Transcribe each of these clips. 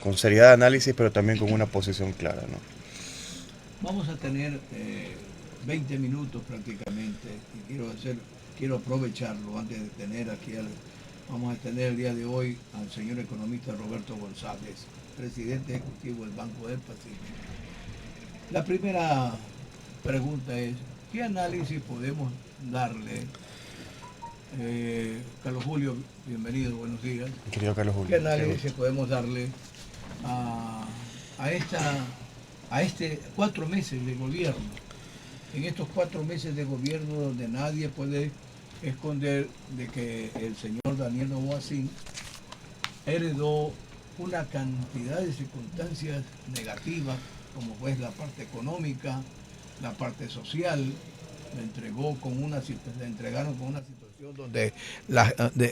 con seriedad de análisis, pero también con una posición clara, ¿no? Vamos a tener 20 minutos prácticamente y quiero aprovecharlo antes de tener vamos a tener el día de hoy al señor economista Roberto González, presidente ejecutivo del Banco del Pacífico. La primera pregunta es, ¿qué análisis podemos darle? Carlos Julio, bienvenido, buenos días. Querido Carlos ¿Qué Julio, qué análisis gusto. podemos darle a, a esta, a este 4 meses de gobierno? En estos 4 meses de gobierno donde nadie puede esconder de que el señor Daniel Noboa Sin heredó una cantidad de circunstancias negativas, como fue la parte económica, la parte social, le entregaron con una situación donde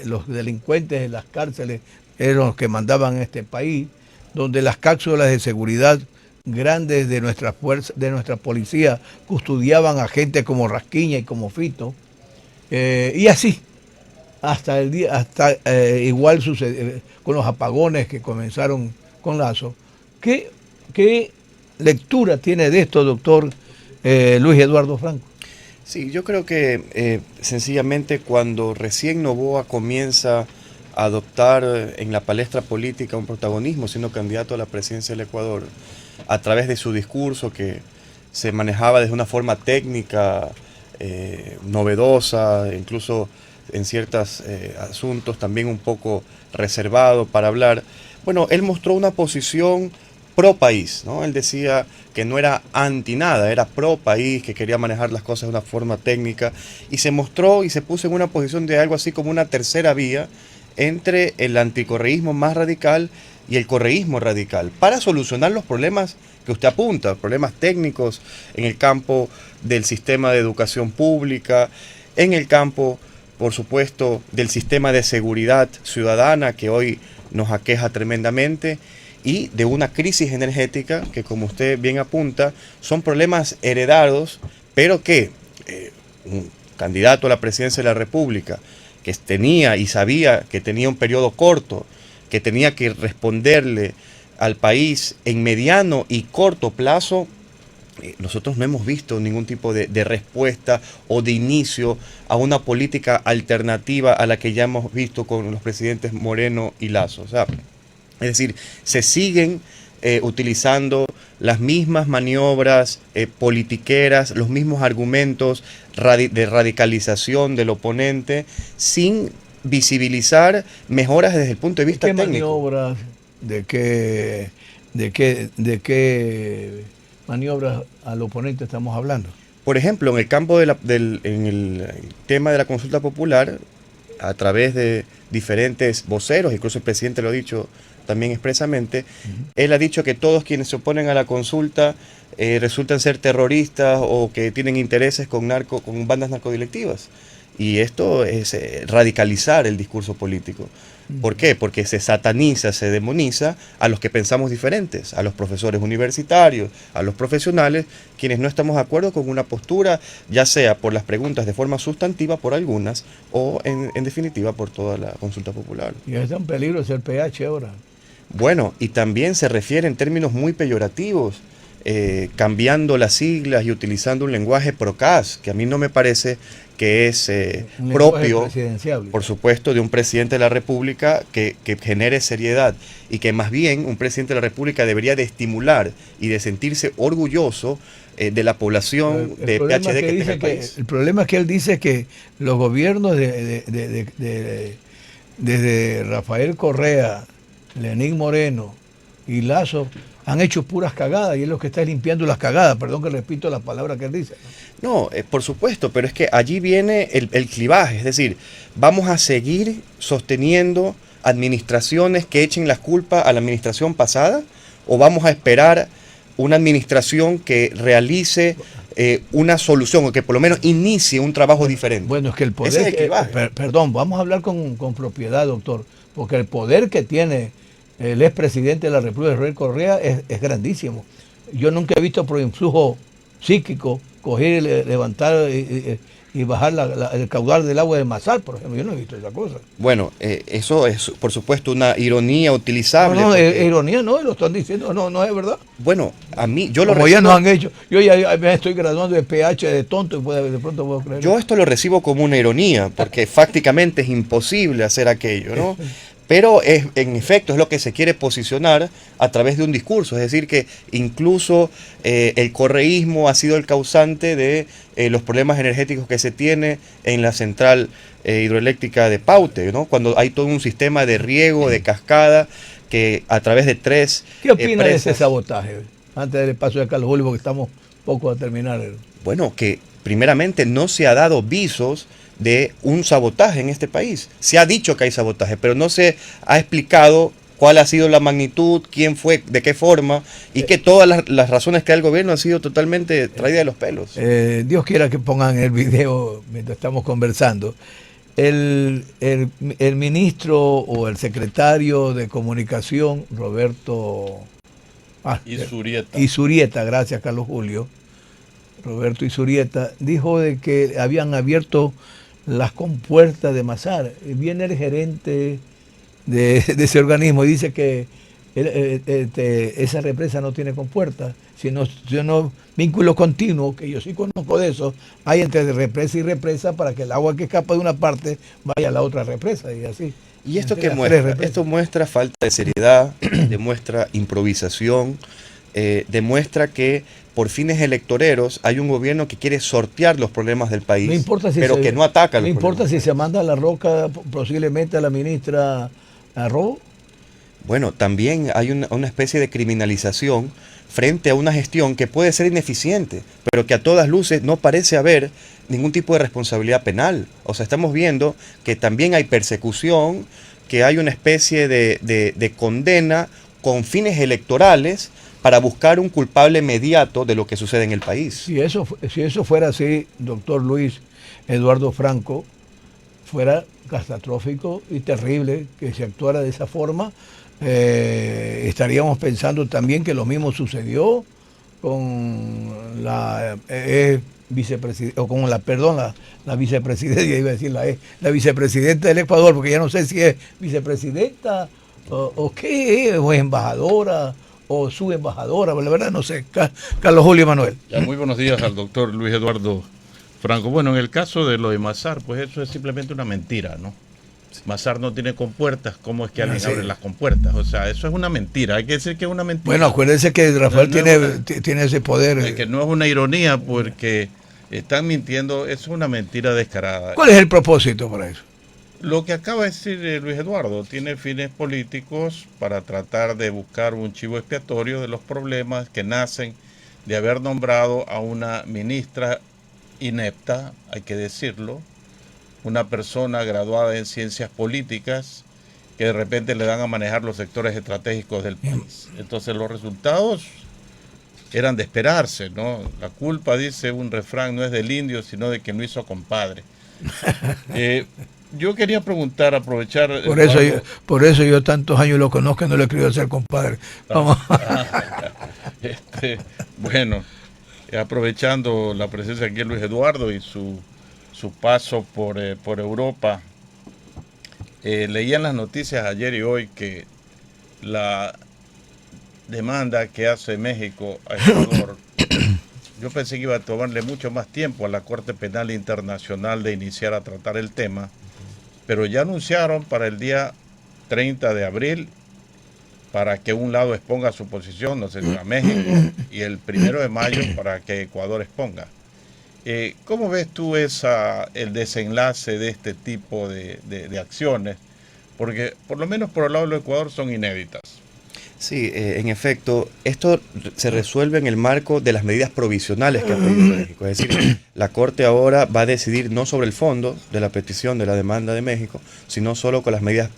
los delincuentes en las cárceles eran los que mandaban en este país, donde las cápsulas de seguridad grandes de nuestra fuerza, de nuestra policía, custodiaban a gente como Rasquiña y como Fito, y así igual sucede con los apagones que comenzaron con Lazo. ¿Qué, qué lectura tiene de esto, doctor Luis Eduardo Franco? Sí, yo creo que sencillamente cuando recién Noboa comienza a adoptar en la palestra política un protagonismo, siendo candidato a la presidencia del Ecuador, a través de su discurso que se manejaba de una forma técnica, novedosa, incluso en ciertos asuntos también un poco reservado para hablar. Bueno, él mostró una posición pro país, ¿no? Él decía que no era anti nada, era pro país, que quería manejar las cosas de una forma técnica y se mostró y se puso en una posición de algo así como una tercera vía entre el anticorreísmo más radical y el correísmo radical para solucionar los problemas que usted apunta, problemas técnicos en el campo del sistema de educación pública, en el campo, por supuesto, del sistema de seguridad ciudadana que hoy nos aqueja tremendamente y de una crisis energética que, como usted bien apunta, son problemas heredados, pero que un candidato a la presidencia de la República que tenía y sabía que tenía un periodo corto, que tenía que responderle al país en mediano y corto plazo, nosotros no hemos visto ningún tipo de respuesta o de inicio a una política alternativa a la que ya hemos visto con los presidentes Moreno y Lazo. O sea, es decir, se siguen utilizando las mismas maniobras politiqueras, los mismos argumentos de radicalización del oponente, sin visibilizar mejoras desde el punto de ¿De vista qué técnico. maniobras, de qué maniobras al oponente estamos hablando? Por ejemplo, en el campo en el tema de la consulta popular, a través de diferentes voceros, incluso el presidente lo ha dicho también expresamente, Ujú. él ha dicho que todos quienes se oponen a la consulta resultan ser terroristas o que tienen intereses con bandas narcodelictivas. Y esto es radicalizar el discurso político. ¿Por qué? Porque se sataniza, se demoniza a los que pensamos diferentes, a los profesores universitarios, a los profesionales, quienes no estamos de acuerdo con una postura, ya sea por las preguntas de forma sustantiva, por algunas, o en definitiva por toda la consulta popular. Y está en peligro ser PH ahora. Bueno, y también se refiere en términos muy peyorativos, cambiando las siglas y utilizando un lenguaje procas, que a mí no me parece que es Un lenguaje propio, presidencial. por supuesto, de un presidente de la República que genere seriedad y que más bien un presidente de la República debería de estimular y de sentirse orgulloso de la población de PhD que tenga el país. El problema es que él dice que los gobiernos desde Rafael Correa, Lenín Moreno y Lazo han hecho puras cagadas y es lo que está limpiando las cagadas. Perdón que repito la palabra que él dice, ¿no? No, por supuesto, pero es que allí viene el clivaje, es decir, vamos a seguir sosteniendo administraciones que echen las culpas a la administración pasada o vamos a esperar una administración que realice una solución o que por lo menos inicie un trabajo diferente. Bueno, es que el Ese es poder, el clivaje. perdón, vamos a hablar con propiedad, doctor, porque el poder que tiene el expresidente de la República, Rafael Correa, es grandísimo. Yo nunca he visto por influjo psíquico coger, levantar y bajar el caudal del agua de Mazar, por ejemplo. Yo no he visto esa cosa. Bueno, eso es por supuesto una ironía utilizable. No, porque, ironía no, lo están diciendo, no es verdad. bueno, a mí, yo lo Como ya recibo, nos han hecho, yo ya me estoy graduando de PH de tonto y de pronto puedo creer. yo esto lo recibo como una ironía, porque fácticamente es imposible hacer aquello, ¿no? Pero en efecto es lo que se quiere posicionar a través de un discurso, es decir, que incluso el correísmo ha sido el causante de los problemas energéticos que se tiene en la central hidroeléctrica de Paute, ¿no? Cuando hay todo un sistema de riego, de cascada, que a través de tres ¿Qué opina de ese presas. sabotaje? Antes del paso de Carlos Julio, porque estamos poco a terminar. Bueno, que primeramente no se ha dado visos de un sabotaje en este país. Se ha dicho que hay sabotaje, pero no se ha explicado cuál ha sido la magnitud, quién fue, de qué forma, y que todas las razones que da el gobierno han sido totalmente traídas de los pelos. Dios quiera que pongan el video mientras estamos conversando. El ministro o el secretario de Comunicación, Roberto Izurieta, gracias Carlos Julio, Roberto Izurieta, dijo de que habían abierto las compuertas de Mazar. Viene el gerente de ese organismo y dice que esa represa no tiene compuertas, sino vínculo continuo, que yo sí conozco de eso, hay entre represa y represa para que el agua que escapa de una parte vaya a la otra represa y así. ¿Y esto qué muestra? Esto muestra falta de seriedad, demuestra improvisación, demuestra que por fines electoreros hay un gobierno que quiere sortear los problemas del país, no importa si pero que no ataca los problemas. No importa si del se manda la roca posiblemente a la ministra Arrobo. Bueno, también hay una especie de criminalización frente a una gestión que puede ser ineficiente, pero que a todas luces no parece haber ningún tipo de responsabilidad penal. O sea, estamos viendo que también hay persecución, que hay una especie de condena con fines electorales para buscar un culpable inmediato de lo que sucede en el país. Si eso fuera así, doctor Luis Eduardo Franco, fuera catastrófico y terrible que se actuara de esa forma. Estaríamos pensando también que lo mismo sucedió con la vicepresidenta, o con la vicepresidenta, iba a decir la vicepresidenta del Ecuador, porque ya no sé si es vicepresidenta o qué, o es embajadora o subembajadora, la verdad no sé. Carlos Julio Manuel. Ya, muy buenos días al doctor Luis Eduardo Franco. Bueno, en el caso de lo de Mazar, pues eso es simplemente una mentira, ¿no? Mazar no tiene compuertas, ¿cómo es que alguien abre las compuertas? O sea, eso es una mentira, hay que decir que es una mentira. Bueno, acuérdense que Rafael tiene ese poder. Es que no es una ironía porque están mintiendo, es una mentira descarada. ¿Cuál es el propósito para eso? Lo que acaba de decir Luis Eduardo tiene fines políticos para tratar de buscar un chivo expiatorio de los problemas que nacen de haber nombrado a una ministra inepta, hay que decirlo, una persona graduada en ciencias políticas que de repente le dan a manejar los sectores estratégicos del país. Entonces los resultados eran de esperarse, ¿no? La culpa, dice un refrán, no es del indio, sino de quien lo hizo compadre. Yo quería preguntar, aprovechar... Por eso yo tantos años lo conozco y no le he querido hacer compadre. Vamos. Bueno, aprovechando la presencia aquí de Luis Eduardo y su paso por Europa, leía en las noticias ayer y hoy que la demanda que hace México a Ecuador, yo pensé que iba a tomarle mucho más tiempo a la Corte Penal Internacional de iniciar a tratar el tema, pero ya anunciaron para el día 30 de abril para que un lado exponga su posición, no sé, a México, y el 1 de mayo para que Ecuador exponga. ¿Cómo ves tú el desenlace de este tipo de acciones? Porque por lo menos por el lado del Ecuador son inéditas. Sí, en efecto, esto se resuelve en el marco de las medidas provisionales que ha pedido México. Es decir, la Corte ahora va a decidir no sobre el fondo de la petición de la demanda de México, sino solo con las medidas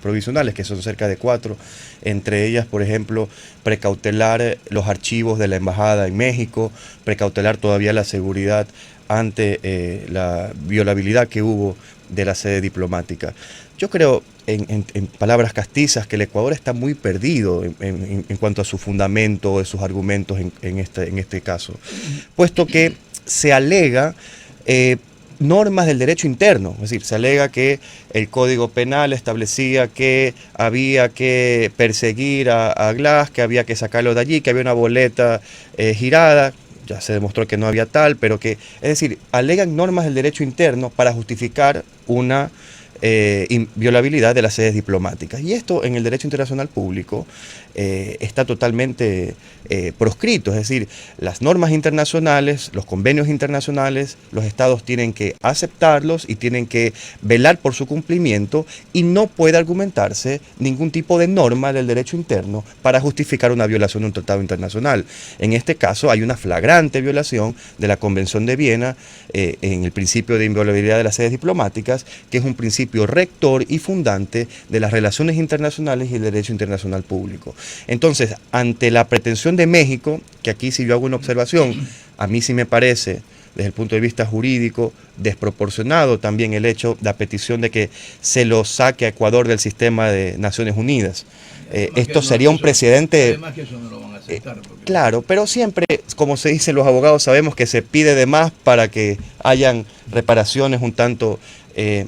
provisionales, que son cerca de 4. Entre ellas, por ejemplo, precautelar los archivos de la embajada en México, precautelar todavía la seguridad ante la violabilidad que hubo de la sede diplomática. Yo creo, en palabras castizas, que el Ecuador está muy perdido en cuanto a su fundamento, de sus argumentos en este caso, puesto que se alega normas del derecho interno, es decir, se alega que el Código Penal establecía que había que perseguir a Glass, que había que sacarlo de allí, que había una boleta girada. Ya se demostró que no había tal, pero que, es decir, alegan normas del derecho interno para justificar una inviolabilidad de las sedes diplomáticas. Y esto en el derecho internacional público está totalmente proscrito, es decir, las normas internacionales, los convenios internacionales, los estados tienen que aceptarlos y tienen que velar por su cumplimiento, y no puede argumentarse ningún tipo de norma del derecho interno para justificar una violación de un tratado internacional. En este caso hay una flagrante violación de la Convención de Viena en el principio de inviolabilidad de las sedes diplomáticas, que es un principio rector y fundante de las relaciones internacionales y el derecho internacional público. Entonces, ante la pretensión de México, que aquí sí yo hago una observación, a mí sí me parece, desde el punto de vista jurídico, desproporcionado también el hecho, la petición de que se lo saque a Ecuador del sistema de Naciones Unidas. Esto sería un precedente. Además que eso no lo van a aceptar. Claro, pero siempre, como se dice, los abogados sabemos que se pide de más para que hayan reparaciones un tanto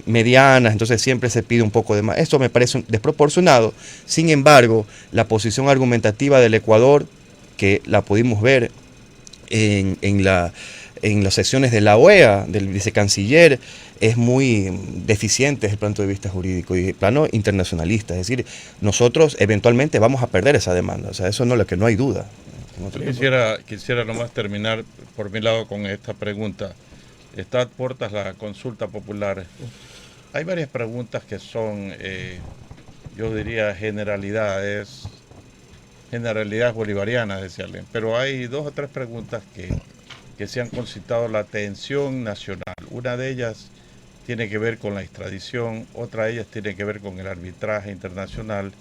medianas, entonces siempre se pide un poco de más. Esto me parece desproporcionado. Sin embargo, la posición argumentativa del Ecuador, que la pudimos ver en las sesiones de la OEA, del vicecanciller, es muy deficiente desde el punto de vista jurídico y el plano internacionalista. Es decir, nosotros eventualmente vamos a perder esa demanda. O sea, eso no es lo que no hay duda. Quisiera nomás terminar por mi lado con esta pregunta. Está a puertas la consulta popular. Hay varias preguntas que son, yo diría, generalidades bolivarianas, decía alguien, pero hay 2 o 3 preguntas que se han concitado la atención nacional. Una de ellas tiene que ver con la extradición, otra de ellas tiene que ver con el arbitraje internacional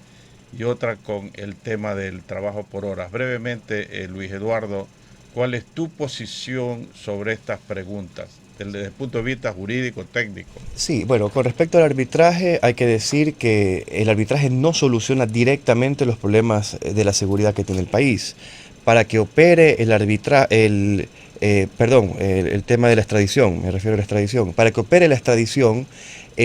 y otra con el tema del trabajo por horas. Brevemente, Luis Eduardo, ¿cuál es tu posición sobre estas preguntas desde el punto de vista jurídico, técnico? Sí, bueno, con respecto al arbitraje, hay que decir que el arbitraje no soluciona directamente los problemas de la seguridad que tiene el país. Para que opere el tema de la extradición, me refiero a la extradición. Para que opere la extradición,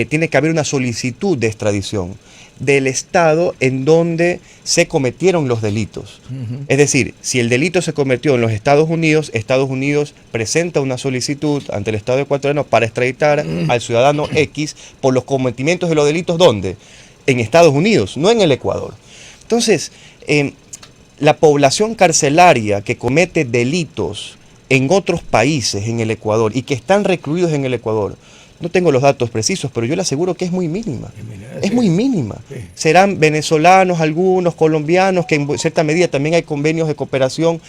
tiene que haber una solicitud de extradición del estado en donde se cometieron los delitos. Es decir, si el delito se cometió en los Estados Unidos presenta una solicitud ante el Estado ecuatoriano para extraditar al ciudadano X por los cometimientos de los delitos, ¿dónde? En Estados Unidos, no en el Ecuador. Entonces, la población carcelaria que comete delitos en otros países en el Ecuador y que están recluidos en el Ecuador, no tengo los datos precisos, pero yo le aseguro que es muy mínima. Es muy mínima. Serán venezolanos, algunos colombianos, que en cierta medida también hay convenios de cooperación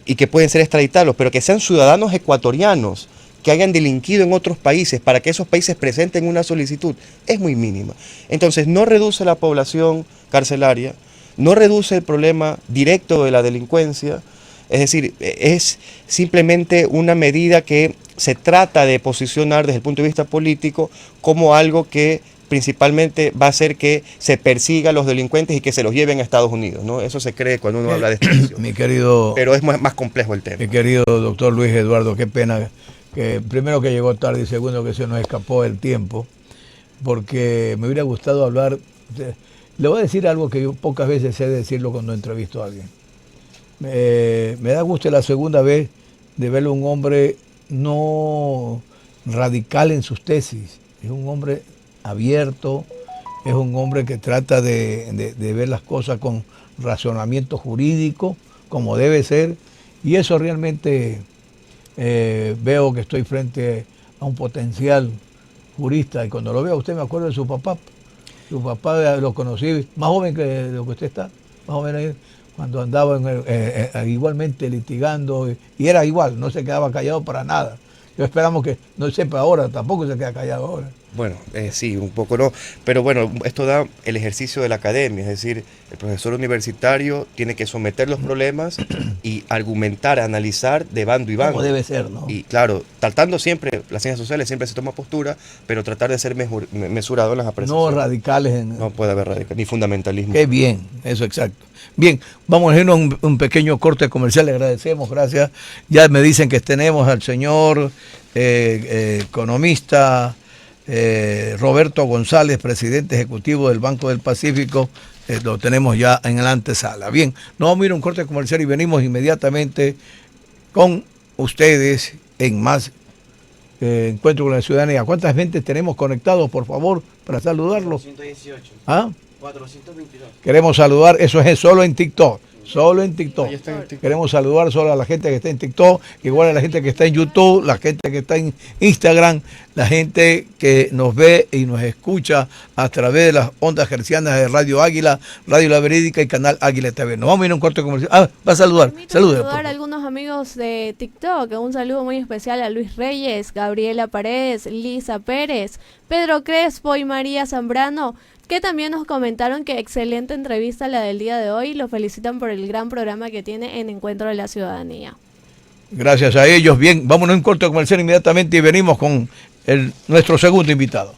y que pueden ser extraditados, pero que sean ciudadanos ecuatorianos que hayan delinquido en otros países para que esos países presenten una solicitud, es muy mínima. Entonces no reduce la población carcelaria, no reduce el problema directo de la delincuencia, es decir, es simplemente una medida que se trata de posicionar desde el punto de vista político como algo que principalmente va a hacer que se persiga a los delincuentes y que se los lleven a Estados Unidos, ¿no? Eso se cree cuando uno habla de extradición. Pero es más complejo el tema. Mi querido doctor Luis Eduardo, qué pena que primero que llegó tarde y segundo que se nos escapó el tiempo, porque me hubiera gustado hablar. Le voy a decir algo que yo pocas veces sé decirlo cuando entrevisto a alguien. Me da gusto la segunda vez de verlo un hombre no radical en sus tesis, es un hombre abierto, es un hombre que trata de ver las cosas con razonamiento jurídico, como debe ser, y eso realmente veo que estoy frente a un potencial jurista, y cuando lo veo a usted me acuerdo de su papá lo conocí, más joven que lo que usted está, más joven cuando andaba igualmente litigando, y era igual, no se quedaba callado para nada. Yo esperamos que no sepa ahora, tampoco se queda callado ahora. Bueno, sí, un poco no, pero bueno, esto da el ejercicio de la academia, es decir, el profesor universitario tiene que someter los problemas y argumentar, analizar de bando y bando. Como debe ser, ¿no? Y claro, tratando siempre, las ciencias sociales siempre se toma postura, pero tratar de ser mesurado en las apreciaciones. No radicales. No puede haber radicales, ni fundamentalismo. Qué bien, eso exacto. Bien, vamos a irnos a un pequeño corte comercial, le agradecemos, gracias. Ya me dicen que tenemos al señor economista Roberto González, presidente ejecutivo del Banco del Pacífico, lo tenemos ya en la antesala. Bien, nos vamos a ir a un corte comercial y venimos inmediatamente con ustedes en más Encuentro con la Ciudadanía. ¿Cuántas gente tenemos conectados, por favor, para saludarlos? 418. ¿Ah? 422. Queremos saludar, eso es solo en TikTok. Solo en TikTok. Ahí está en TikTok. Queremos saludar solo a la gente que está en TikTok, igual a la gente que está en YouTube, la gente que está en Instagram, la gente que nos ve y nos escucha a través de las ondas hercianas de Radio Águila, Radio La Verídica y Canal Águila TV. Nos vamos a ir a un corte comercial. Ah, va a saludar. Salude. Saludar a algunos amigos de TikTok. Un saludo muy especial a Luis Reyes, Gabriela Paredes, Lisa Pérez, Pedro Crespo y María Zambrano, que también nos comentaron que excelente entrevista la del día de hoy. Lo felicitan por el gran programa que tiene en Encuentro de la Ciudadanía. Gracias a ellos. Bien, vámonos a un corte comercial inmediatamente y venimos con nuestro segundo invitado.